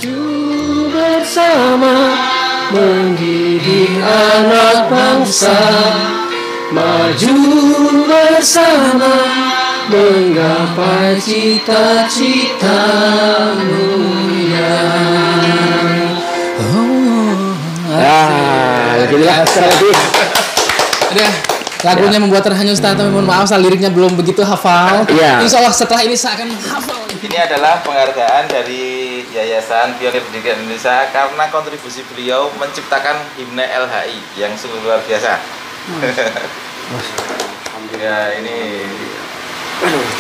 maju bersama, mendidik anak bangsa. Maju bersama, menggapai cita-cita mulia. Begitulah lebih. Udah, lagunya membuat terhanyut Ustaz, tapi mohon maaf, liriknya belum begitu hafal. Insya Allah setelah ini saya akan hafal. Ini adalah penghargaan dari Yayasan Pionir Pendidikan Indonesia karena kontribusi beliau menciptakan himne LHI yang sungguh luar biasa. Ya, ini.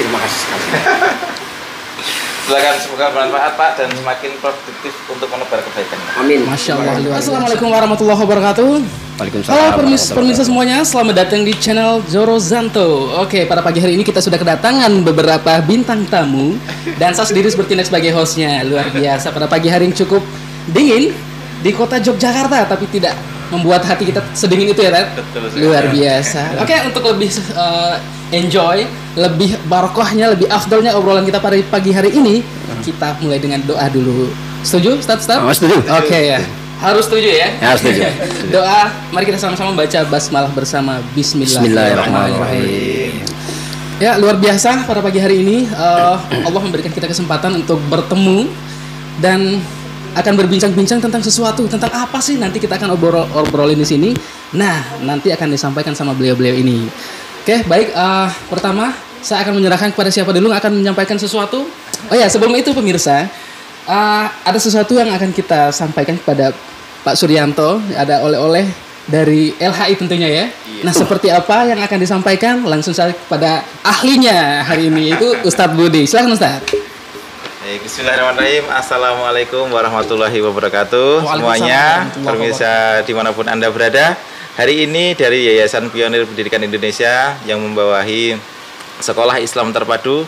Terima kasih sekali. Silakan, semoga bermanfaat Pak dan semakin produktif untuk menebar kebaikan. Amin. Masya Allah. Assalamualaikum warahmatullahi wabarakatuh. Waalaikumsalam. Halo pemirsa semuanya, selamat datang di channel Zoro Zanto. Oke, pada pagi hari ini kita sudah kedatangan beberapa bintang tamu dan saya sendiri bertindak sebagai hostnya. Luar biasa, pada pagi hari yang cukup dingin di kota Yogyakarta, tapi tidak membuat hati kita sedingin itu ya, Ted? Luar biasa. Oke, untuk lebih enjoy, lebih barokahnya, lebih afdalnya obrolan kita pada pagi hari ini, kita mulai dengan doa dulu. Setuju, Ustaz? Oh, setuju. Oke ya. Harus setuju ya? Ya, setuju. Doa, mari kita sama-sama baca basmalah bersama. Bismillahirrahmanirrahim. Ya, luar biasa pada pagi hari ini Allah memberikan kita kesempatan untuk bertemu dan akan berbincang-bincang tentang sesuatu. Tentang apa sih nanti kita akan obrolin di sini. Nah, nanti akan disampaikan sama beliau-beliau ini. Oke, baik. Pertama, saya akan menyerahkan kepada siapa dulu yang akan menyampaikan sesuatu. Oh ya, sebelum itu pemirsa, ada sesuatu yang akan kita sampaikan kepada Pak Suryanto. Ada oleh-oleh dari LHI tentunya ya. Nah, seperti apa yang akan disampaikan? Langsung saja kepada ahlinya hari ini, itu Ustadz Budi. Silakan Ustadz. Bismillahirrahmanirrahim. Assalamualaikum warahmatullahi wabarakatuh. Semuanya, pemirsa dimanapun Anda berada. Hari ini dari Yayasan Pionir Pendidikan Indonesia yang membawahi Sekolah Islam Terpadu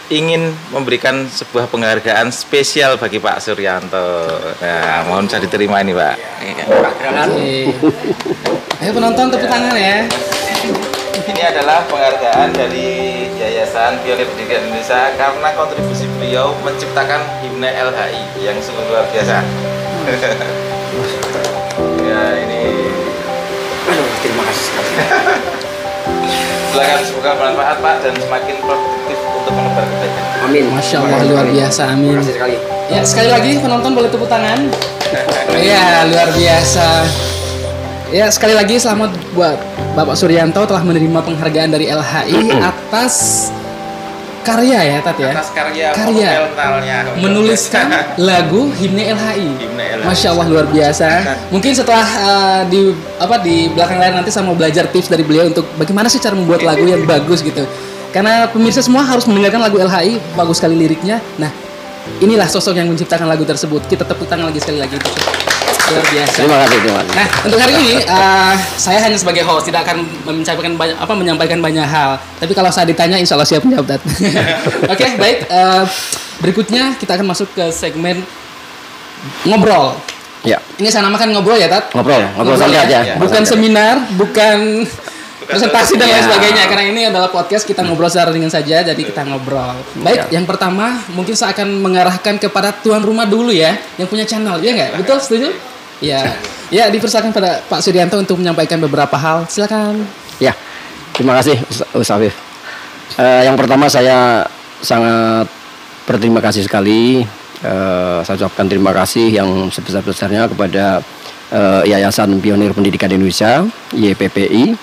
ingin memberikan sebuah penghargaan spesial bagi Pak Suryanto. Nah, mohon saya diterima ini, Pak. Ayo penonton tepuk tangan ya. Ini adalah penghargaan dari Yayasan Pionir Pendidikan Indonesia karena kontribusi beliau menciptakan himne LHI yang sungguh luar biasa. Ya, ini. Terima kasih sekali. Silakan, semoga bermanfaat Pak dan semakin produktif untuk menebar kebaikan. Amin. Masya Allah, luar biasa. Amin. Terima kasih sekali. Ya, sekali lagi penonton boleh tepuk tangan. Ya, luar biasa. Ya, sekali lagi selamat buat Bapak Suryanto telah menerima penghargaan dari LHI atas karya ya, Tat ya. Atas karya menuliskan lagu himne LHI. Masya Allah, luar biasa. Mungkin setelah di belakang layar nanti saya mau belajar tips dari beliau untuk bagaimana sih cara membuat lagu yang bagus gitu. Karena pemirsa semua harus mendengarkan lagu LHI, bagus sekali liriknya. Nah, inilah sosok yang menciptakan lagu tersebut. Kita tepuk tangan lagi sekali lagi. Luar biasa. Terima kasih. Nah, untuk hari ini saya hanya sebagai host, tidak akan menyampaikan banyak hal. Tapi kalau saya ditanya, insya Allah siap menjawab. Oke, baik. Berikutnya kita akan masuk ke segmen ngobrol. Ya. Ini saya namakan ngobrol ya, Tat? Ngobrol santai aja. Bukan seminar, bukan presentasi dan lain sebagainya. Karena ini adalah podcast, kita ngobrol secara ringan saja, jadi kita ngobrol. Baik, yang pertama mungkin saya akan mengarahkan kepada tuan rumah dulu ya, yang punya channel, ya nggak? Betul, setuju? Ya, dipersilakan pada Pak Suryanto untuk menyampaikan beberapa hal. Silakan. Ya, terima kasih Ustaz Afif. Yang pertama saya sangat berterima kasih sekali. Saya ucapkan terima kasih yang sebesar-besarnya kepada Yayasan Pionir Pendidikan Indonesia (YPPI)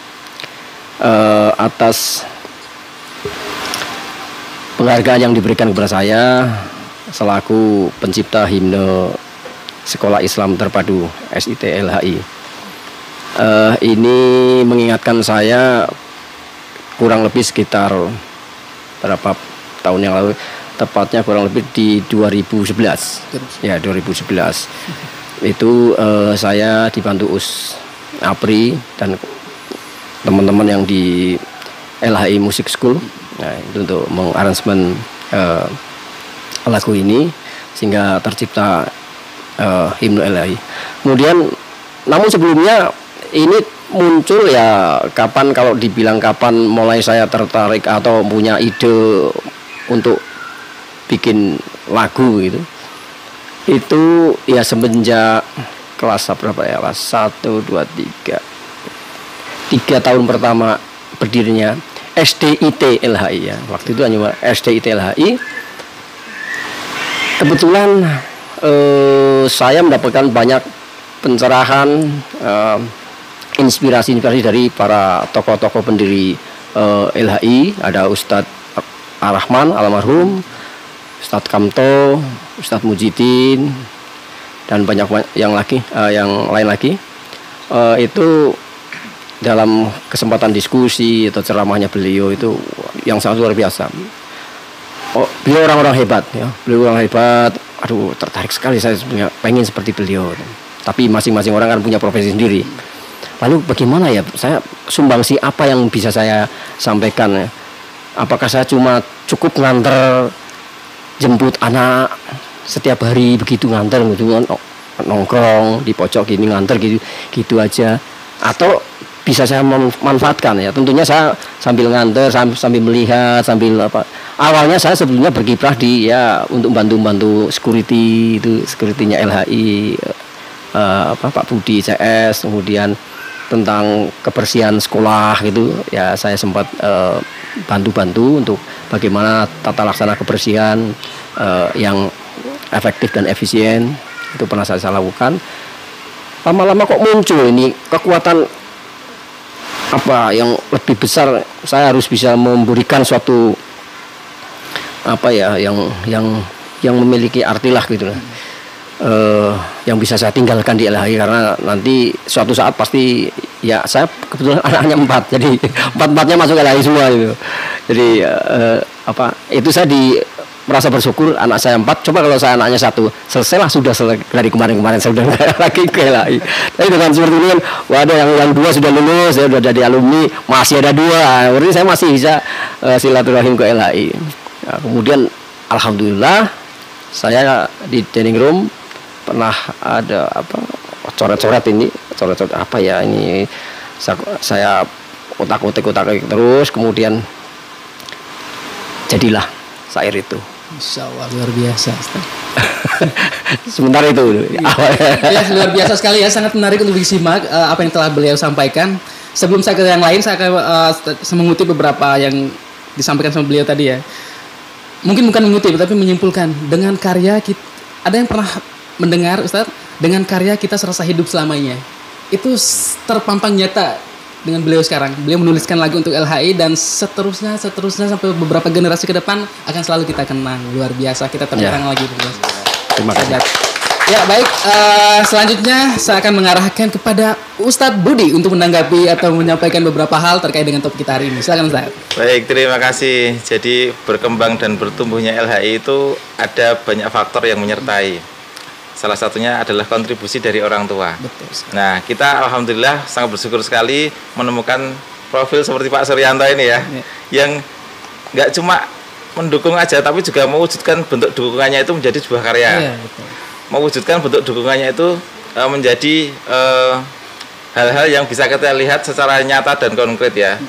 atas penghargaan yang diberikan kepada saya selaku pencipta himne Sekolah Islam Terpadu SIT-LHI. Ini mengingatkan saya kurang lebih sekitar berapa tahun yang lalu, tepatnya kurang lebih di 2011. Ya, 2011. Itu saya dibantu Apri dan teman-teman yang di LHI Music School. Nah, itu untuk mengaransemen lagu ini sehingga tercipta himne LHI. Kemudian, namun sebelumnya ini muncul ya kapan, kalau dibilang kapan mulai saya tertarik atau punya ide untuk bikin lagu gitu. Itu ya semenjak kelas berapa ya? Kelas 1, 2, 3. 3 tahun pertama berdirinya SDIT LHI ya. Waktu itu hanya SDIT LHI. Kebetulan saya mendapatkan banyak pencerahan, inspirasi dari para tokoh-tokoh pendiri LHI. Ada Ustadz Ar-Rahman almarhum, Ustadz Kamto, Ustadz Mujidin, dan banyak yang lain lagi. Itu dalam kesempatan diskusi atau ceramahnya beliau itu yang sangat luar biasa. Beliau orang-orang hebat ya. Beliau orang hebat. Aduh, tertarik sekali saya sebenarnya, pengen seperti beliau. Tapi masing-masing orang kan punya profesi sendiri. Lalu bagaimana ya? Saya sumbangsi apa yang bisa saya sampaikan ya? Apakah saya cuma cukup nganter jemput anak setiap hari begitu nganter gitu, nongkrong di pojok gini nganter gitu aja, atau bisa saya manfaatkan ya? Tentunya saya sambil nganter, sambil melihat, sambil apa. Awalnya saya sebelumnya berkiprah di ya untuk bantu security-nya LHI, Pak Budi CS, kemudian tentang kebersihan sekolah gitu ya, saya sempat bantu-bantu untuk bagaimana tata laksana kebersihan yang efektif dan efisien. Itu pernah saya lakukan. Lama-lama kok muncul ini kekuatan apa yang lebih besar, saya harus bisa memberikan suatu apa ya yang memiliki arti lah gitu lah, yang bisa saya tinggalkan di LHI, karena nanti suatu saat pasti ya, saya kebetulan anaknya 4, jadi 4-4-nya masuk LHI semua gitu. Jadi itu saya merasa bersyukur anak saya 4. Coba kalau saya anaknya 1, selesailah sudah dari kemarin saya udah lagi ke LHI. Tapi dengan seperti ini kan, ada yang 2 sudah lulus, saya sudah jadi alumni, masih ada 2. Berarti saya masih bisa silaturahim ke LHI. Nah, kemudian alhamdulillah saya di dining room pernah ada coret-coret apa ya ini, saya otak-otik terus, kemudian jadilah syair itu. Insya Allah luar biasa, Ustaz. Sebentar itu ya, luar biasa sekali ya, sangat menarik untuk disimak apa yang telah beliau sampaikan. Sebelum saya ke yang lain, saya akan mengutip beberapa yang disampaikan sama beliau tadi ya. Mungkin bukan mengutip, tapi menyimpulkan dengan karya kita. Ada yang pernah mendengar, Ustaz, dengan karya kita serasa hidup selamanya. Itu terpampang nyata dengan beliau sekarang. Beliau menuliskan lagu untuk LHI dan seterusnya sampai beberapa generasi ke depan akan selalu kita kenang. Luar biasa, kita tepuk tangan lagi. Terima kasih. Ya baik, selanjutnya saya akan mengarahkan kepada Ustadz Budi untuk menanggapi atau menyampaikan beberapa hal terkait dengan topik kita hari ini. Silakan Ustadz. Baik, terima kasih. Jadi berkembang dan bertumbuhnya LHI itu ada banyak faktor yang menyertai. Salah satunya adalah kontribusi dari orang tua. Betul. Nah, kita alhamdulillah sangat bersyukur sekali menemukan profil seperti Pak Suryanto ini ya, yang nggak cuma mendukung aja, tapi juga mewujudkan bentuk dukungannya itu menjadi sebuah karya. Betul. Mewujudkan bentuk dukungannya itu menjadi hal-hal yang bisa kita lihat secara nyata dan konkret ya.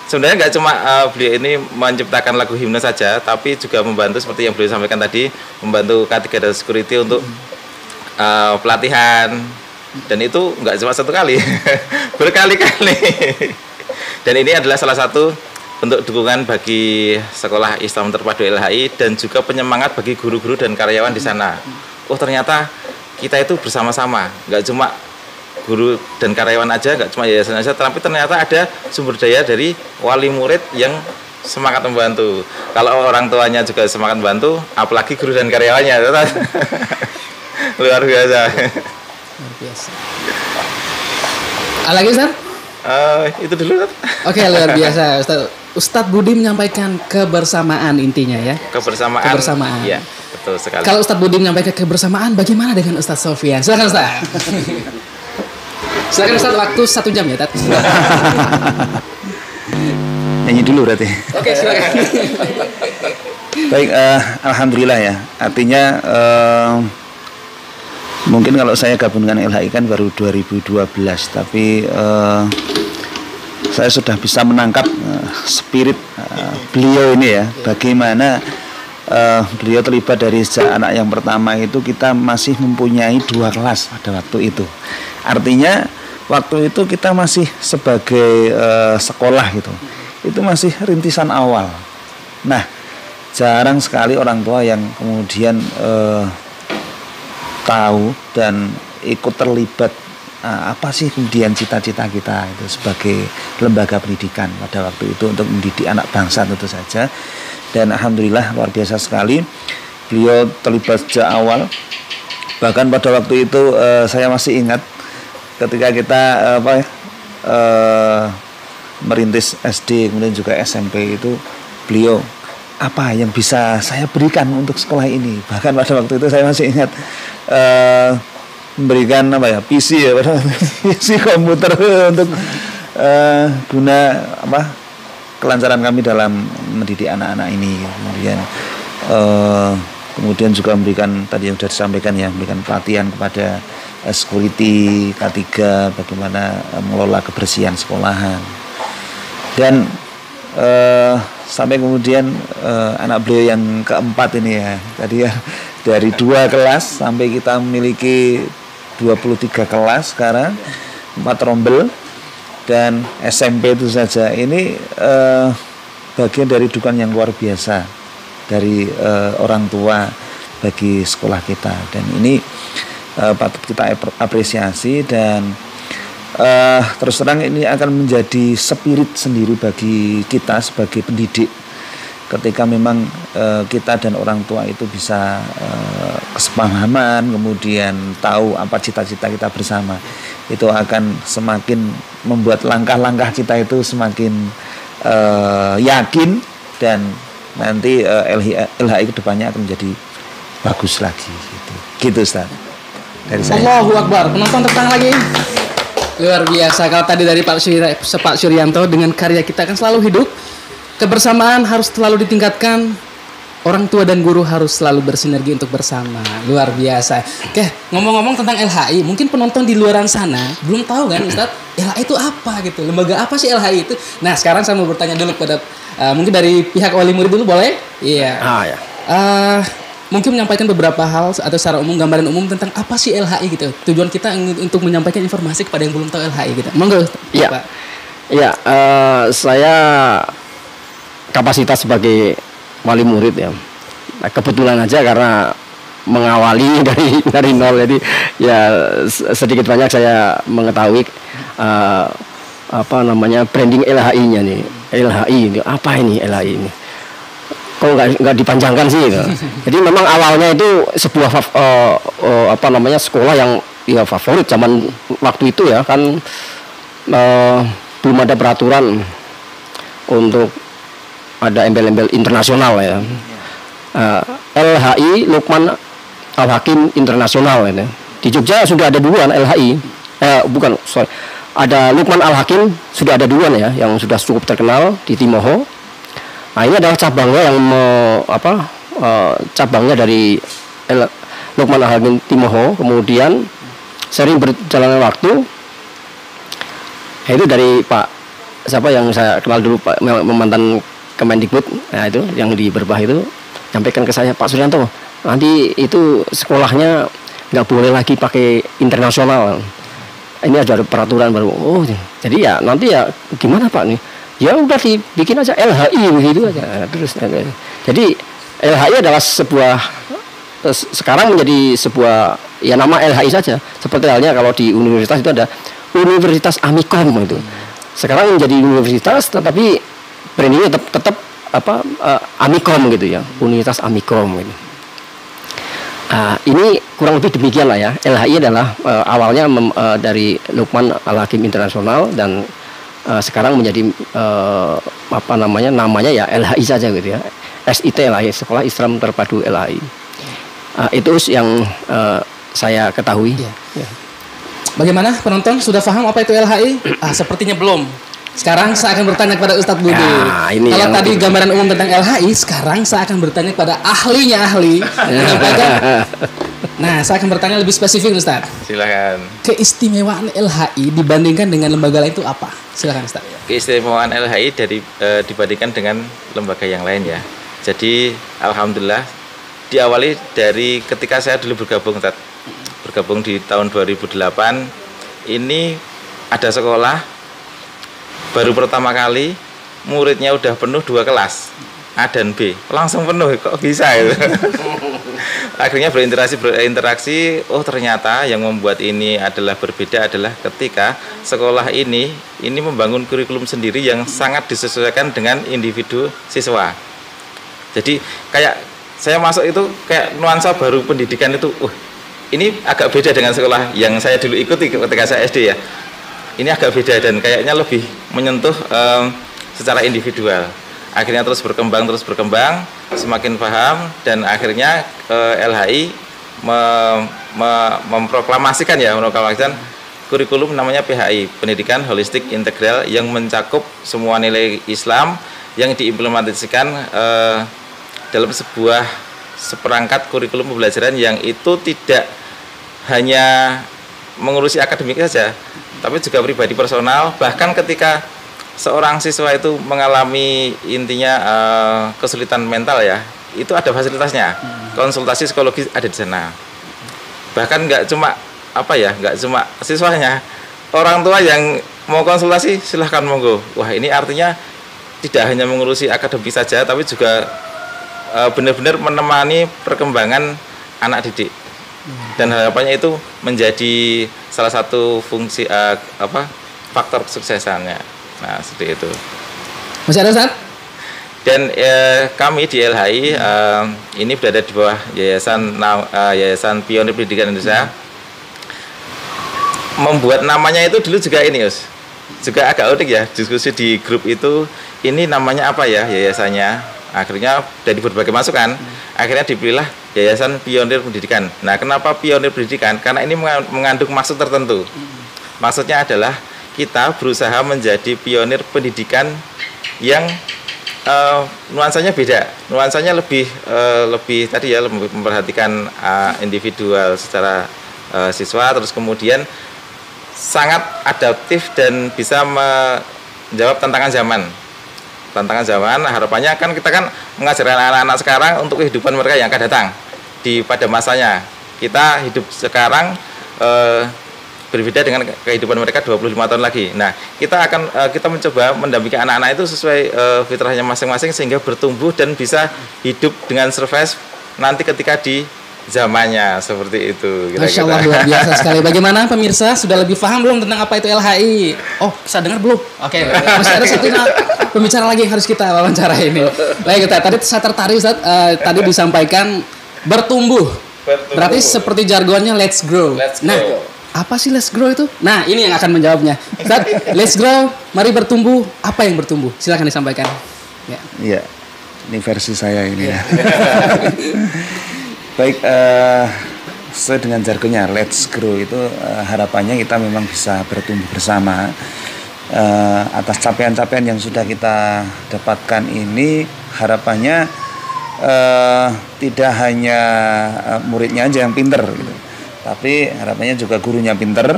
Sebenarnya nggak cuma beliau ini menciptakan lagu himne saja, tapi juga membantu seperti yang beliau sampaikan tadi, membantu K3 dan Security untuk pelatihan, dan itu nggak cuma 1 kali, berkali-kali. Dan ini adalah salah satu bentuk dukungan bagi Sekolah Islam Terpadu LHI dan juga penyemangat bagi guru-guru dan karyawan di sana. Oh, ternyata kita itu bersama-sama, nggak cuma guru dan karyawan aja, nggak cuma yayasan aja, tapi ternyata ada sumber daya dari wali murid yang semangat membantu. Kalau orang tuanya juga semangat membantu, apalagi guru dan karyawannya. Luar biasa. Luar biasa. Lagi Ustaz? Itu dulu Ustaz. Oke, luar biasa Ustadz Budi menyampaikan kebersamaan intinya ya. Kebersamaan. Iya, betul sekali. Kalau Ustadz Budi menyampaikan kebersamaan, bagaimana dengan Ustadz Sofyan? Silakan Ustaz. Silakan Ustaz, waktu 1 jam ya, Tat. Nyanyi dulu berarti. Oke, silakan. Baik, alhamdulillah ya. Artinya mungkin kalau saya gabung dengan LHI kan baru 2012, tapi saya sudah bisa menangkap spirit beliau ini ya. Bagaimana beliau terlibat dari sejak anak yang pertama itu kita masih mempunyai 2 kelas pada waktu itu. Artinya waktu itu kita masih sebagai sekolah gitu. Itu masih rintisan awal. Nah, jarang sekali orang tua yang kemudian tahu dan ikut terlibat apa sih kemudian cita-cita kita itu sebagai lembaga pendidikan pada waktu itu untuk mendidik anak bangsa tentu saja. Dan alhamdulillah luar biasa sekali beliau terlibat sejak awal. Bahkan pada waktu itu saya masih ingat ketika kita merintis SD kemudian juga SMP itu, beliau apa yang bisa saya berikan untuk sekolah ini. Bahkan pada waktu itu saya masih ingat memberikan PC PC komputer untuk guna kelancaran kami dalam mendidik anak-anak ini. Kemudian juga memberikan tadi yang sudah disampaikan ya, memberikan pelatihan kepada security K3 bagaimana mengelola kebersihan sekolahan. Dan sampai kemudian anak beliau yang keempat ini ya, tadi ya dari 2 kelas sampai kita memiliki 23 kelas sekarang, 4 rombel. Dan SMP itu saja ini bagian dari dukungan yang luar biasa dari orang tua bagi sekolah kita, dan ini patut kita apresiasi. Dan terus terang ini akan menjadi spirit sendiri bagi kita sebagai pendidik ketika memang kita dan orang tua itu bisa kesepahaman, kemudian tahu apa cita-cita kita bersama, itu akan semakin membuat langkah-langkah kita itu semakin yakin, dan nanti LHI kedepannya akan menjadi bagus lagi gitu Ustaz dari saya. Allahu Akbar, penonton tepang lagi. Luar biasa. Kalau tadi dari Pak Suryanto, dengan karya kita akan selalu hidup, kebersamaan harus selalu ditingkatkan, orang tua dan guru harus selalu bersinergi untuk bersama. Luar biasa. Oke, ngomong-ngomong tentang LHI, mungkin penonton di luaran sana belum tahu kan Ustadz, LHI itu apa gitu, lembaga apa sih LHI itu. Nah, sekarang saya mau bertanya dulu pada mungkin dari pihak wali murid dulu, boleh? Iya. Ya. Mungkin menyampaikan beberapa hal atau secara umum, gambaran umum tentang apa sih LHI gitu. Tujuan kita untuk menyampaikan informasi kepada yang belum tahu LHI gitu. Monggo. Iya. Iya, saya kapasitas sebagai wali murid ya. Nah, kebetulan aja karena mengawali dari nol, jadi ya sedikit banyak saya mengetahui branding LHI-nya nih. LHI ini apa ini LHI ini? Kok nggak dipanjangkan sih gitu. Jadi memang awalnya itu sebuah sekolah yang ya favorit zaman waktu itu ya kan, belum ada peraturan untuk ada embel-embel internasional ya. LHI Lukman Al-Hakim Internasional ini. Di Jogja sudah ada duluan LHI. Ada Lukman Al-Hakim sudah ada duluan ya, yang sudah cukup terkenal di Timoho. Nah, ini adalah cabangnya yang cabangnya dari Lukman Al-Hakim Timoho. Kemudian sering berjalannya waktu, itu dari Pak siapa yang saya kenal dulu, Pak mantan Kemendikbud, nah itu yang di Berbah itu, sampaikan ke saya, Pak Suryanto, nanti itu sekolahnya nggak boleh lagi pakai internasional. Ini ada peraturan baru. Oh, jadi ya nanti ya gimana Pak nih? Ya udah dibikin aja LHI begitu aja. Terus jadi LHI adalah sekarang menjadi sebuah ya nama LHI saja. Seperti halnya kalau di universitas itu ada Universitas Amikom itu. Sekarang menjadi universitas tetapi brandingnya tetap Amikom gitu ya, Universitas Amikom gitu. Ini kurang lebih demikian lah ya. LHI adalah awalnya dari Lukman Al-Hakim Internasional, dan sekarang menjadi namanya ya LHI saja gitu ya. SIT LHI, Sekolah Islam Terpadu LHI. Itu yang saya ketahui. Ya. Bagaimana penonton, sudah paham apa itu LHI? Sepertinya belum. Sekarang saya akan bertanya kepada Ustadz Budi. Kalau tadi gambaran umum tentang LHI, sekarang saya akan bertanya kepada ahlinya ahli. Nah, saya akan bertanya lebih spesifik Ustadz. Silakan. Keistimewaan LHI dibandingkan dengan lembaga lain itu apa? Silakan Ustadz. Keistimewaan LHI dibandingkan dengan lembaga yang lain ya. Jadi alhamdulillah diawali dari ketika saya dulu bergabung di tahun 2008 ini ada sekolah baru pertama kali muridnya udah penuh 2 kelas A dan B langsung penuh, kok bisa itu. Akhirnya berinteraksi, oh ternyata yang membuat ini adalah berbeda adalah ketika sekolah ini membangun kurikulum sendiri yang sangat disesuaikan dengan individu siswa. Jadi kayak saya masuk itu kayak nuansa baru pendidikan itu, ini agak beda dengan sekolah yang saya dulu ikuti ketika saya SD ya. Ini agak beda dan kayaknya lebih menyentuh secara individual. Akhirnya terus berkembang, semakin paham dan akhirnya LHI memproklamasikan kurikulum namanya PHI, Pendidikan Holistik Integral, yang mencakup semua nilai Islam yang diimplementasikan dalam seperangkat kurikulum pembelajaran yang itu tidak hanya mengurusi akademik saja, tapi juga pribadi personal. Bahkan ketika seorang siswa itu mengalami intinya kesulitan mental ya, itu ada fasilitasnya, konsultasi psikologis ada di sana. Bahkan nggak cuma siswanya, orang tua yang mau konsultasi silahkan monggo. Wah, ini artinya tidak hanya mengurusi akademik saja, tapi juga benar-benar menemani perkembangan anak didik. Dan harapannya itu menjadi salah satu fungsi faktor kesuksesannya. Nah, seperti itu. Masih ada, Ustaz? Dan kami di LHI ini berada di bawah Yayasan Pionir Pendidikan Indonesia. Membuat namanya itu dulu juga ini, juga agak unik ya, diskusi di grup itu, ini namanya apa ya yayasannya. Akhirnya dari berbagai masukan, akhirnya dipilihlah Yayasan Pionir Pendidikan. Nah, kenapa Pionir Pendidikan? Karena ini mengandung maksud tertentu. Maksudnya adalah kita berusaha menjadi pionir pendidikan yang nuansanya beda, nuansanya lebih tadi ya, lebih memperhatikan individual secara siswa, terus kemudian sangat adaptif dan bisa menjawab tantangan zaman. Harapannya kan kita kan mengajarkan anak-anak sekarang untuk kehidupan mereka yang akan datang pada masanya. Kita hidup sekarang berbeda dengan kehidupan mereka 25 tahun lagi. Nah, kita mencoba mendampingi anak-anak itu sesuai fitrahnya masing-masing sehingga bertumbuh dan bisa hidup dengan survive nanti ketika di zamannya, seperti itu. Masya Allah, luar biasa sekali. Bagaimana pemirsa, sudah lebih paham belum tentang apa itu LHI? Oh, bisa dengar belum? Oke, masih ada satu pembicara lagi yang harus kita wawancara ini. Baik, tadi saya tertarik, Ustaz, tadi disampaikan bertumbuh. Berarti seperti jargonnya let's grow. Nah, apa sih let's grow itu? Nah, ini yang akan menjawabnya. Ustaz, let's grow, mari bertumbuh. Apa yang bertumbuh? Silakan disampaikan. Ya. Iya, ini versi saya ini ya. Baik, sesuai dengan jargonnya let's grow itu harapannya kita memang bisa bertumbuh bersama atas capaian-capaian yang sudah kita dapatkan ini. Harapannya tidak hanya muridnya aja yang pinter gitu, tapi harapannya juga gurunya pinter,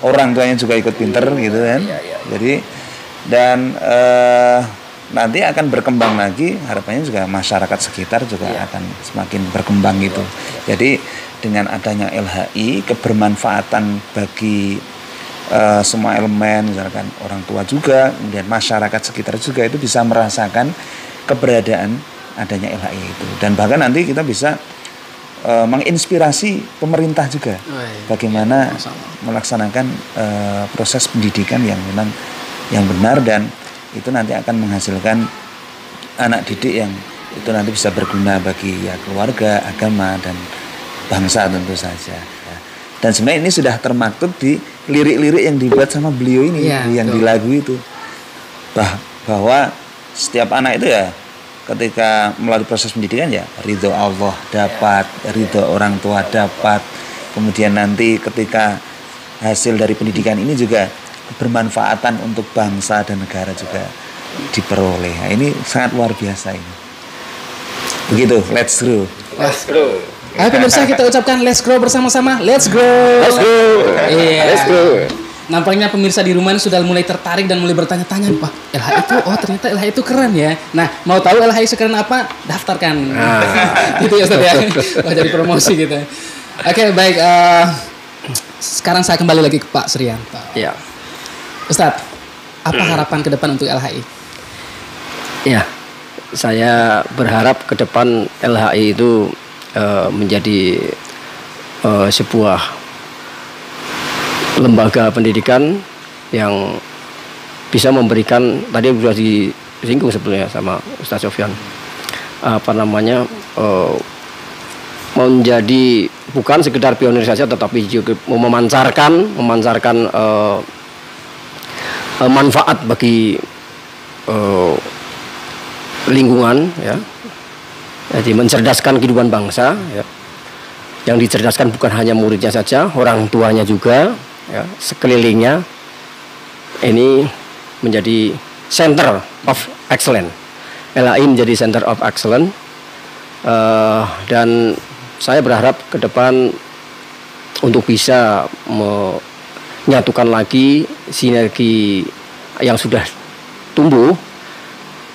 orang tuanya juga ikut pinter gitu kan. Jadi dan nanti akan berkembang lagi, harapannya juga masyarakat sekitar juga akan semakin berkembang gitu. Jadi dengan adanya LHI, kebermanfaatan bagi semua elemen, misalkan orang tua juga, kemudian masyarakat sekitar juga itu bisa merasakan keberadaan adanya LHI itu. Dan bahkan nanti kita bisa menginspirasi pemerintah juga bagaimana melaksanakan proses pendidikan yang memang yang benar, dan itu nanti akan menghasilkan anak didik yang itu nanti bisa berguna bagi ya keluarga, agama, dan bangsa tentu saja. Dan sebenarnya ini sudah termaktub di lirik-lirik yang dibuat sama beliau ini, yang di lagu itu, bahwa setiap anak itu ya ketika melalui proses pendidikan ya ridho Allah dapat, ridho orang tua dapat, kemudian nanti ketika hasil dari pendidikan ini juga kebermanfaatan untuk bangsa dan negara juga diperoleh. Nah, ini sangat luar biasa ini. Begitu, let's grow. Let's grow. Ayo pemirsa, kita ucapkan let's grow bersama-sama. Let's grow. Let's grow. Iya. Let's grow. nampaknya pemirsa di rumah ini sudah mulai tertarik dan mulai bertanya-tanya, Pak, LHI itu, oh ternyata LHI itu keren ya. Nah, mau tahu LHI sekeren apa? Daftarkan. Gitu ya Ustaz ya. Wah, jadi promosi gitu. Oke, baik. Sekarang saya kembali lagi ke Pak Srian. Ya. Ustaz, apa harapan ke depan untuk LHI? Ya, saya berharap ke depan LHI itu menjadi sebuah lembaga pendidikan yang bisa memberikan, tadi sudah disinggung sebelumnya sama Ustaz Sofyan, menjadi bukan sekedar pionir saja, tetapi juga memancarkan manfaat bagi lingkungan, ya. Jadi mencerdaskan kehidupan bangsa, ya. Yang dicerdaskan bukan hanya muridnya saja, orang tuanya juga, ya, sekelilingnya. Ini menjadi center of excellence. LHI menjadi center of excellence, dan saya berharap ke depan untuk bisa menyatukan lagi sinergi yang sudah tumbuh.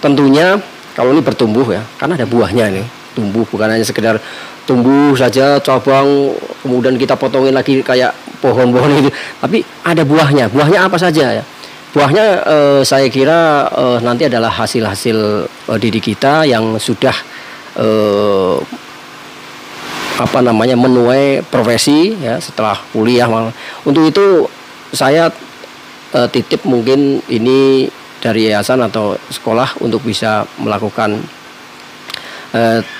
Tentunya kalau ini bertumbuh, ya, karena ada buahnya ini. Tumbuh bukan hanya sekedar tumbuh saja cabang kemudian kita potongin lagi kayak pohon-pohon itu, tapi ada buahnya. Buahnya apa saja, ya? Buahnya saya kira nanti adalah hasil-hasil didik kita yang sudah menuai profesi, ya, setelah kuliah. Untuk itu saya titip mungkin ini dari yayasan atau sekolah untuk bisa melakukan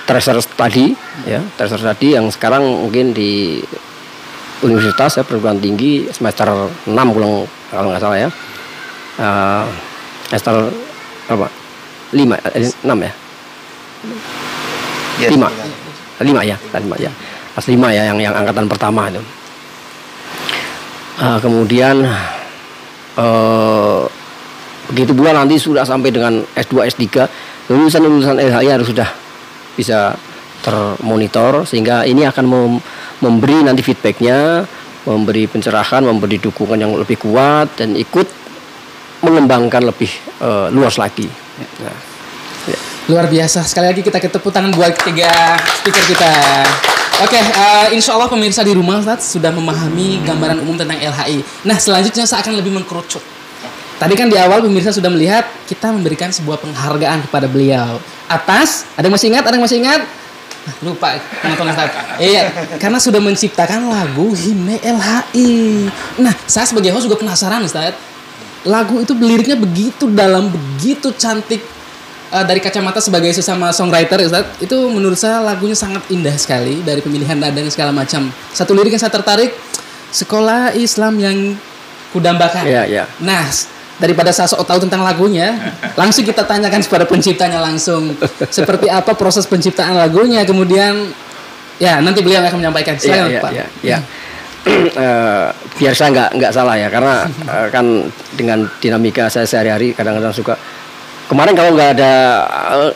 tracer study, ya, tracer study yang sekarang mungkin di universitas, ya, perguruan tinggi semester 6 kalau nggak salah, ya, semester berapa? 6 ya? Yes, 5 ya, pas 5 ya, yang angkatan pertama itu. Kemudian begitu pula nanti sudah sampai dengan S2, S3, lulusan LHI harus sudah bisa termonitor, sehingga ini akan memberi nanti feedbacknya, memberi pencerahan, memberi dukungan yang lebih kuat, dan ikut mengembangkan lebih luas lagi. Nah, ya. Luar biasa. Sekali lagi kita tepuk tangan buat ketiga speaker kita. Oke, insya Allah pemirsa di rumah Ustaz sudah memahami gambaran umum tentang LHI. Nah, selanjutnya saya akan lebih mengkerucut. Tadi kan di awal pemirsa sudah melihat kita memberikan sebuah penghargaan kepada beliau atas, ada yang masih ingat? Lupa penonton Ustaz. Iya, karena sudah menciptakan lagu himne LHI. Nah, saya sebagai host juga penasaran Ustaz. Lagu itu liriknya begitu dalam, begitu cantik. Dari kacamata sebagai sesama songwriter Ustaz, itu menurut saya lagunya sangat indah sekali, dari pemilihan nada dan segala macam. Satu lirik yang saya tertarik, sekolah Islam yang kudambakan. Ya. Nah, daripada saya sok tahu tentang lagunya, langsung kita tanyakan kepada penciptanya langsung seperti apa proses penciptaan lagunya, kemudian ya nanti beliau akan menyampaikan. Silakan Pak. Ya. Biar saya nggak salah, ya, karena kan dengan dinamika saya sehari-hari kadang-kadang suka, kemarin kalau nggak ada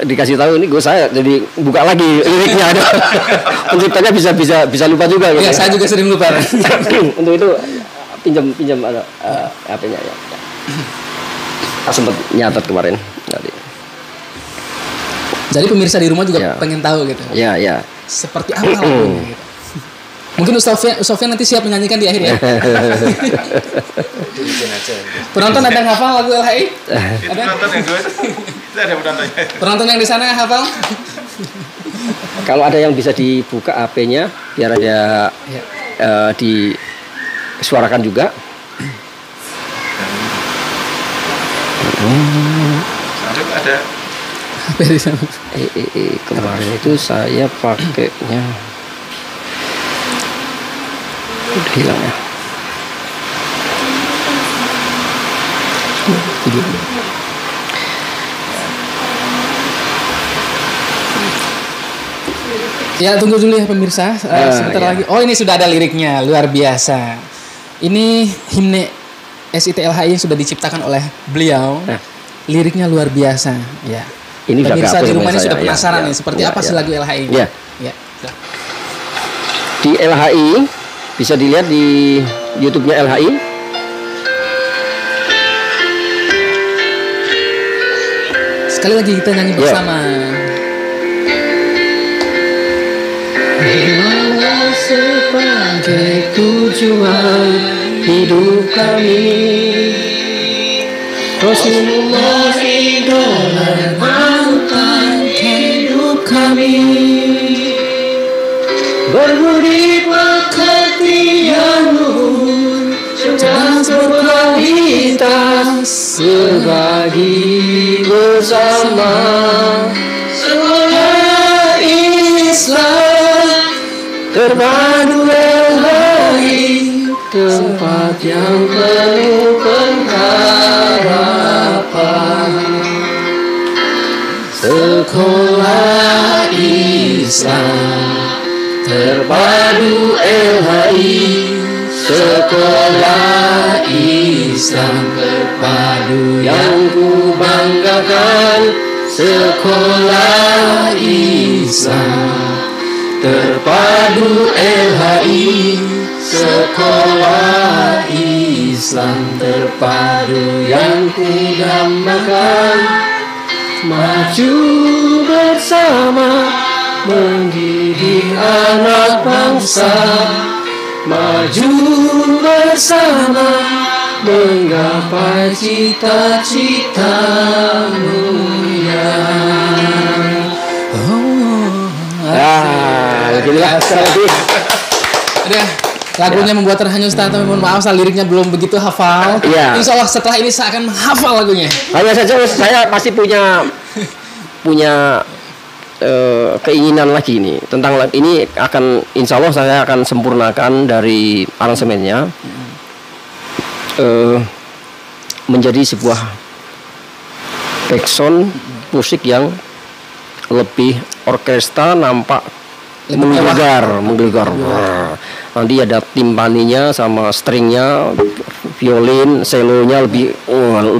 dikasih tahu ini, saya jadi buka lagi liriknya, ada penciptanya bisa lupa juga. Iya, saya juga sering lupa. Untuk itu pinjam ada HP-nya, ya. Sempat nyatat kemarin tadi. Jadi pemirsa di rumah juga pengen tahu gitu. Ya. Seperti apa lagunya gitu. Mungkin Ustaz Sofyan nanti siap menyanyikan di akhir, ya. Penonton ada yang hafal lagu LHI? Ada? Penonton yang gue, ada penontonnya. Penonton yang di sana hafal? Kalau ada yang bisa dibuka HP-nya biar ada disuarakan juga. Ada HP di sana. Kemarin itu saya pakainya udah hilang, ya. Ya, tunggu dulu ya pemirsa. Sebentar lagi. Oh, ini sudah ada liriknya, luar biasa. Ini himne SITLHI yang sudah diciptakan oleh beliau. Liriknya luar biasa, ya. Ini pemirsa di rumah ini sudah penasaran ya. nih, seperti apa sih lagu LHI ini? Ya. Di LHI bisa dilihat di YouTube-nya LHI. Sekali lagi kita nyanyi bersama. Berimalah sebagai tujuan hidup kami. Rasulullah idola panutan hidup kami. Berbudi pekerti yang luhur, cerdas berkualitas, berbagi bersama. Sekolah Islam terpadu LHI, tempat yang penuh pengharapan. Sekolah Islam terpadu LHI, sekolah Islam terpadu yang ku banggakan. Sekolah Islam terpadu LHI, sekolah Islam terpadu yang ku dambakan. Maju bersama mendidik anak bangsa, maju bersama menggapai cita-cita mulia. Udah, lagunya membuat terhanyut Ustaz, tapi mohon maaf saya liriknya belum begitu hafal. Insya Allah setelah ini saya akan menghafal lagunya. Hanya saja saya masih punya keinginan lagi ini tentang ini akan insya Allah saya akan sempurnakan dari aransemennya menjadi sebuah backsound musik yang lebih orkestra, nampak menggelegar. Nanti ada timpaninya sama stringnya, violin, selonya lebih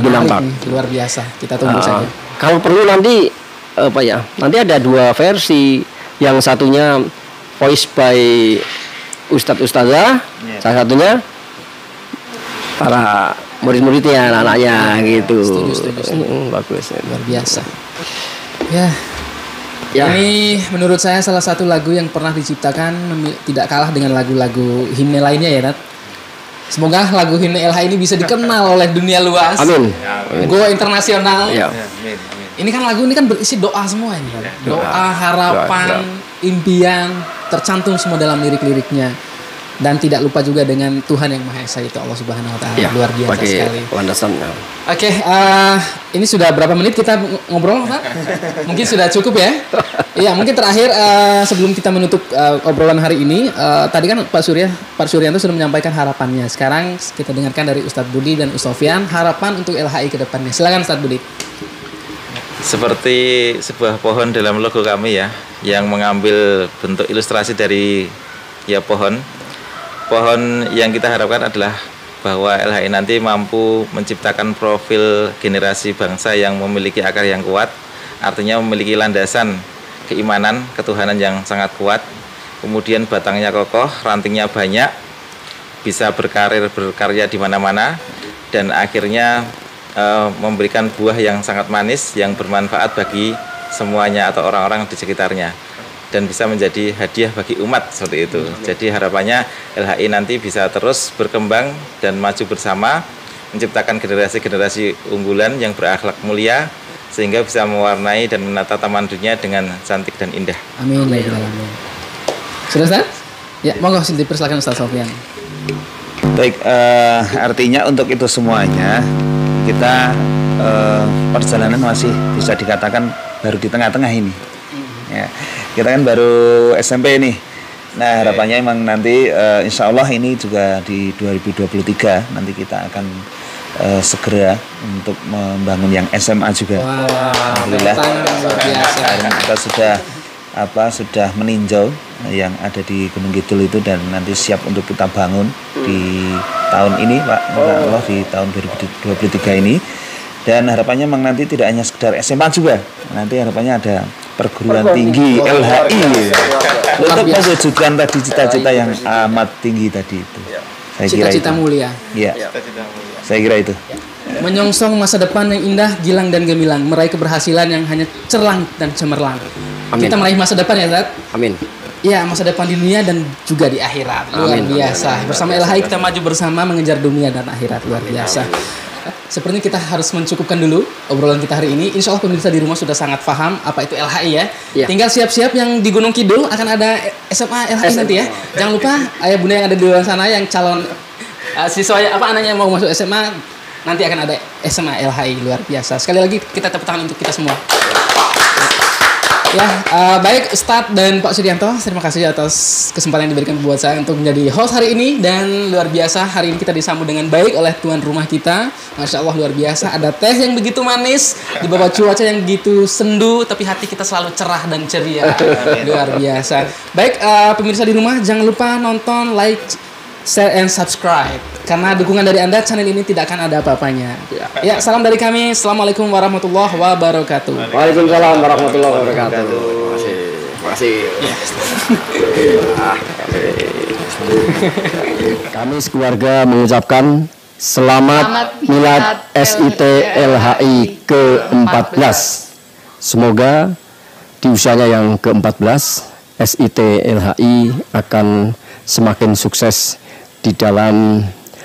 nampak. Luar biasa. Kita tunggu saja. Kalau perlu nanti nanti ada dua versi. Yang satunya voice by ustadzah, salah satunya para murid-muridnya, anak-anaknya gitu. Setuju. Bagus. Luar biasa. Ya. Ini menurut saya salah satu lagu yang pernah diciptakan tidak kalah dengan lagu-lagu himne lainnya ya, Nat. Semoga lagu himne LH ini bisa dikenal oleh dunia luas. Amin. Go internasional. Ya. Amin. Ini kan lagu ini kan berisi doa semua ini. Doa, harapan, impian tercantum semua dalam lirik-liriknya. Dan tidak lupa juga dengan Tuhan yang Maha Esa itu, Allah Subhanahu Wa Taala. Luar biasa sekali. Landasannya. Oke, ini sudah berapa menit kita ngobrol, Pak? Mungkin sudah cukup ya. Iya, mungkin terakhir sebelum kita menutup obrolan hari ini, tadi kan Pak Suryanto sudah menyampaikan harapannya. Sekarang kita dengarkan dari Ustadz Budi dan Ustadz Sofyan harapan untuk LHI ke depannya. Silakan Ustadz Budi. Seperti sebuah pohon dalam logo kami ya, yang mengambil bentuk ilustrasi dari pohon yang kita harapkan adalah bahwa LHI nanti mampu menciptakan profil generasi bangsa yang memiliki akar yang kuat, artinya memiliki landasan keimanan, ketuhanan yang sangat kuat, kemudian batangnya kokoh, rantingnya banyak, bisa berkarya di mana-mana, dan akhirnya memberikan buah yang sangat manis yang bermanfaat bagi semuanya atau orang-orang di sekitarnya, dan bisa menjadi hadiah bagi umat seperti itu. Jadi harapannya LHI nanti bisa terus berkembang dan maju bersama, menciptakan generasi-generasi unggulan yang berakhlak mulia, sehingga bisa mewarnai dan menata taman dunia dengan cantik dan indah. Amin. Sudah Ustaz? Ya, monggo dipersilakan Ustaz Sofyan. Baik, artinya untuk itu semuanya kita perjalanan masih bisa dikatakan baru di tengah-tengah ini. Ya, kita kan baru SMP nih. Nah, harapannya emang nanti insya Allah ini juga di 2023 nanti kita akan segera untuk membangun yang SMA juga. Alhamdulillah. Dan kita sudah meninjau yang ada di Gunung Kidul itu, dan nanti siap untuk kita bangun di tahun ini, Pak. Insya Allah di tahun 2023 ini. Dan harapannya memang nanti tidak hanya sekedar SMA juga. Nanti harapannya ada perguruan tinggi LHI untuk mewujudkan tadi cita-cita yang amat tinggi tadi itu. Saya kira cita-cita mulia. Iya. Saya kira itu. menyongsong masa depan yang indah, gilang dan gemilang, meraih keberhasilan yang hanya cerlang dan cemerlang. Amin. Kita meraih masa depan ya, Zat? Amin. Ya, masa depan di dunia dan juga di akhirat. Luar Amin. biasa. Bersama LHI kita maju bersama mengejar dunia dan akhirat. Luar biasa. Sepertinya kita harus mencukupkan dulu obrolan kita hari ini. Insya Allah pemirsa di rumah sudah sangat paham apa itu LHI ya. Iya. Tinggal siap-siap yang di Gunung Kidul akan ada SMA LHI nanti ya. Jangan lupa ayah bunda yang ada di luar sana yang calon siswa apa anaknya yang mau masuk SMA nanti akan ada SMA LHI. Luar biasa. Sekali lagi kita tepuk tangan untuk kita semua. Ya, baik Ustadz dan Pak Sudianto, terima kasih atas kesempatan yang diberikan buat saya untuk menjadi host hari ini. Dan luar biasa, hari ini kita disambut dengan baik oleh tuan rumah kita. Masya Allah luar biasa, ada teh yang begitu manis, di bawah cuaca yang begitu sendu, tapi hati kita selalu cerah dan ceria. Luar biasa. Baik, pemirsa di rumah, jangan lupa nonton, like, share, and subscribe. Karena dukungan dari Anda, channel ini tidak akan ada apa-apanya. Ya, salam dari kami. Assalamualaikum warahmatullahi wabarakatuh. Waalaikumsalam warahmatullahi wabarakatuh. Terima kasih. Kami sekeluarga mengucapkan selamat milad SIT LHI ke-14. Semoga di usianya yang ke-14 SIT LHI akan semakin sukses di dalam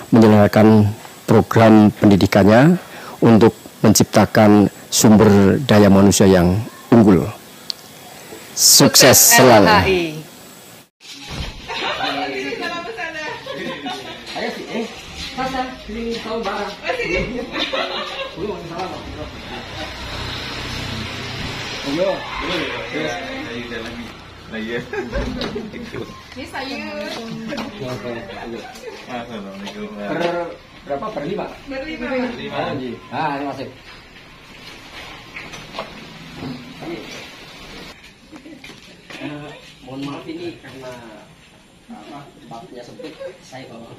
menyelenggarakan program pendidikannya untuk menciptakan sumber daya manusia yang unggul. Sukses selalu. Ini sayur. Berapa? Berlima? Berlima. Ah, ini masih. Mohon maaf ini karena tempatnya sempit, saya bawa.